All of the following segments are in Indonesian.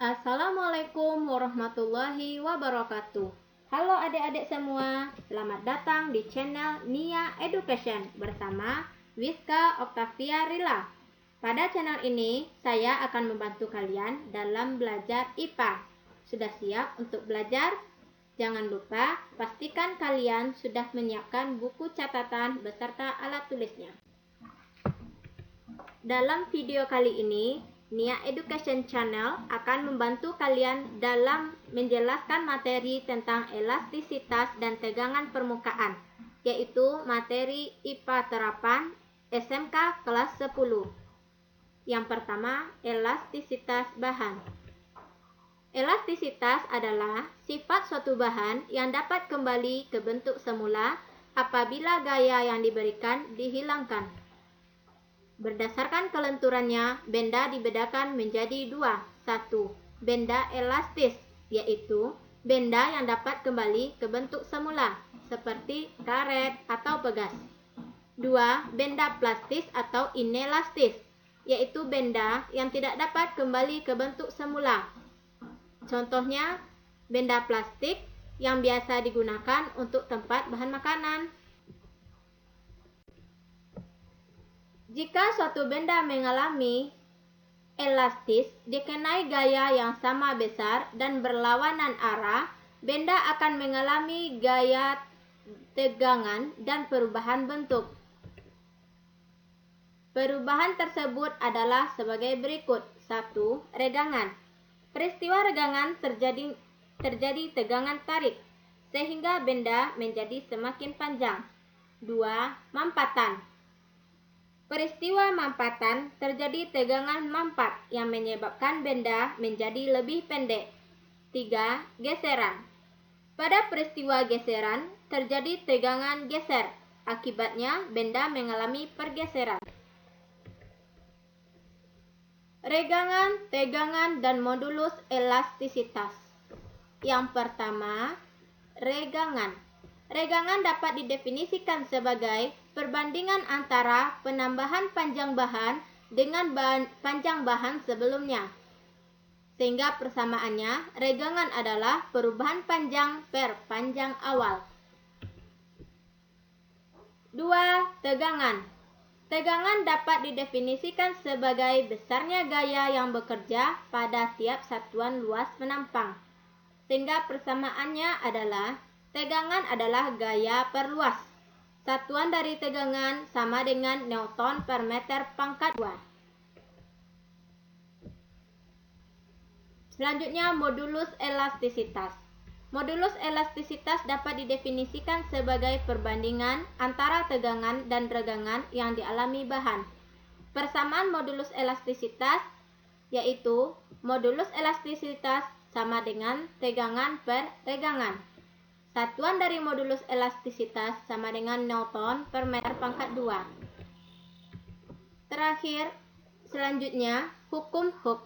Assalamualaikum warahmatullahi wabarakatuh. Halo adik-adik semua, selamat datang di channel Nia Education bersama Wiska Octavia Rila. Pada channel ini, saya akan membantu kalian dalam belajar IPA. Sudah siap untuk belajar? Jangan lupa, pastikan kalian sudah menyiapkan buku catatan beserta alat tulisnya. Dalam video kali ini, Nia Education Channel akan membantu kalian dalam menjelaskan materi tentang elastisitas dan tegangan permukaan, yaitu materi IPA terapan SMK kelas 10. Yang pertama, elastisitas bahan. Elastisitas adalah sifat suatu bahan yang dapat kembali ke bentuk semula apabila gaya yang diberikan dihilangkan. Berdasarkan kelenturannya, benda dibedakan menjadi dua. Satu, benda elastis, yaitu benda yang dapat kembali ke bentuk semula, seperti karet atau pegas. Dua, benda plastis atau inelastis, yaitu benda yang tidak dapat kembali ke bentuk semula. Contohnya, benda plastik yang biasa digunakan untuk tempat bahan makanan. Jika suatu benda mengalami elastis dikenai gaya yang sama besar dan berlawanan arah, benda akan mengalami gaya tegangan dan perubahan bentuk. Perubahan tersebut adalah sebagai berikut. 1. Regangan. Peristiwa regangan terjadi tegangan tarik, sehingga benda menjadi semakin panjang. 2. Mampatan. Peristiwa mampatan terjadi tegangan mampat yang menyebabkan benda menjadi lebih pendek. 3. Geseran. Pada peristiwa geseran terjadi tegangan geser. Akibatnya benda mengalami pergeseran. Regangan, tegangan, dan modulus elastisitas. Yang pertama, regangan. Regangan dapat didefinisikan sebagai perbandingan antara penambahan panjang bahan dengan panjang bahan sebelumnya. Sehingga persamaannya, regangan adalah perubahan panjang per panjang awal. 2. Tegangan. Tegangan dapat didefinisikan sebagai besarnya gaya yang bekerja pada tiap satuan luas penampang. Sehingga persamaannya adalah tegangan adalah gaya per luas. Satuan dari tegangan sama dengan Newton per meter pangkat 2. Selanjutnya, modulus elastisitas. Modulus elastisitas dapat didefinisikan sebagai perbandingan antara tegangan dan regangan yang dialami bahan. Persamaan modulus elastisitas yaitu modulus elastisitas sama dengan tegangan per regangan. Satuan dari modulus elastisitas sama dengan Newton per meter pangkat 2. Terakhir, selanjutnya, hukum Hooke.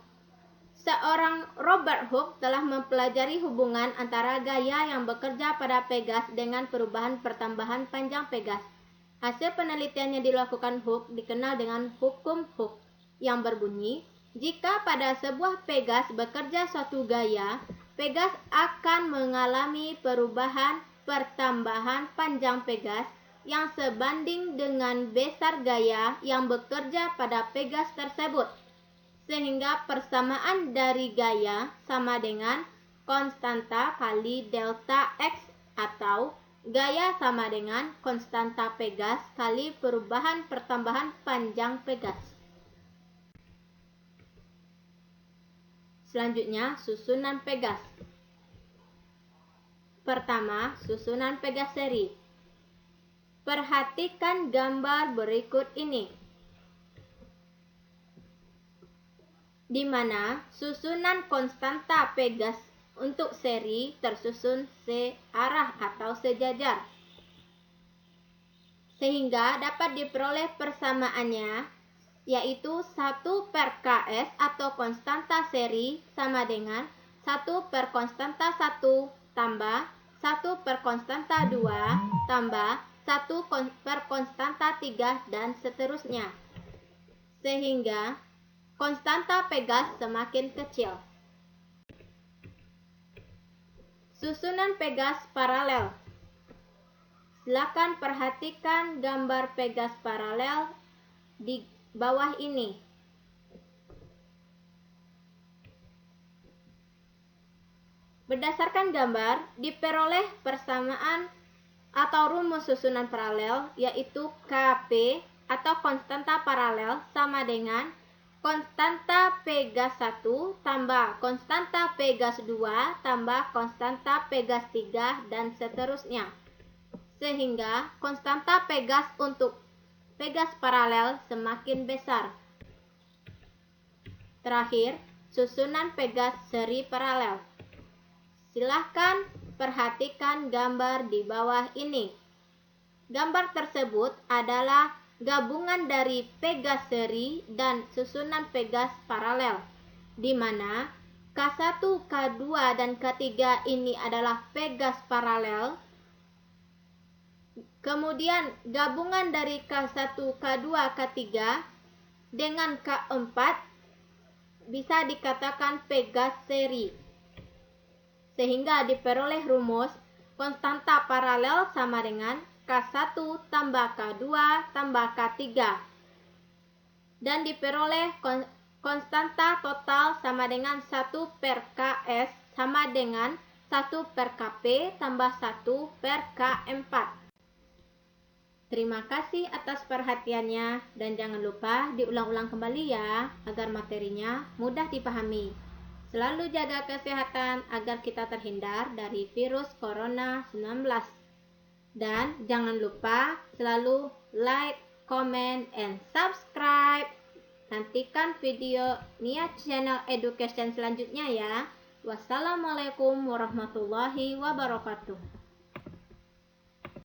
Seorang Robert Hooke telah mempelajari hubungan antara gaya yang bekerja pada pegas dengan perubahan pertambahan panjang pegas. Hasil penelitian yang dilakukan Hooke dikenal dengan hukum Hooke, yang berbunyi, jika pada sebuah pegas bekerja suatu gaya, pegas akan mengalami perubahan pertambahan panjang pegas yang sebanding dengan besar gaya yang bekerja pada pegas tersebut. Sehingga persamaan dari gaya sama dengan konstanta kali delta X atau gaya sama dengan konstanta pegas kali perubahan pertambahan panjang pegas. Selanjutnya, susunan pegas. Pertama, susunan pegas seri. Perhatikan gambar berikut ini, di mana susunan konstanta pegas untuk seri tersusun searah atau sejajar. Sehingga dapat diperoleh persamaannya, yaitu 1 per Ks atau konstanta seri sama dengan 1 per konstanta 1 tambah 1 per konstanta 2 tambah 1 per konstanta 3 dan seterusnya. Sehingga konstanta pegas semakin kecil. Susunan pegas paralel. Silakan perhatikan gambar pegas paralel di bawah ini. Berdasarkan gambar, diperoleh persamaan atau rumus susunan paralel, yaitu Kp atau konstanta paralel sama dengan konstanta P gas 1 tambah konstanta P gas 2 tambah konstanta P gas 3 dan seterusnya. Sehingga konstanta P gas untuk P gas paralel semakin besar. Terakhir, susunan P gas seri paralel. Silahkan perhatikan gambar di bawah ini. Gambar tersebut adalah gabungan dari pegas seri dan susunan pegas paralel, di mana K1, K2, dan K3 ini adalah pegas paralel. Kemudian gabungan dari K1, K2, K3 dengan K4 bisa dikatakan pegas seri. Sehingga diperoleh rumus konstanta paralel sama dengan K1 tambah K2 tambah K3. Dan diperoleh konstanta total sama dengan 1 per Ks sama dengan 1 per Kp tambah 1 per K4. Terima kasih atas perhatiannya dan jangan lupa diulang-ulang kembali ya agar materinya mudah dipahami. Selalu jaga kesehatan agar kita terhindar dari virus corona 19. Dan jangan lupa selalu like, comment, and subscribe. Nantikan video Nia Channel Education selanjutnya ya. Wassalamualaikum warahmatullahi wabarakatuh.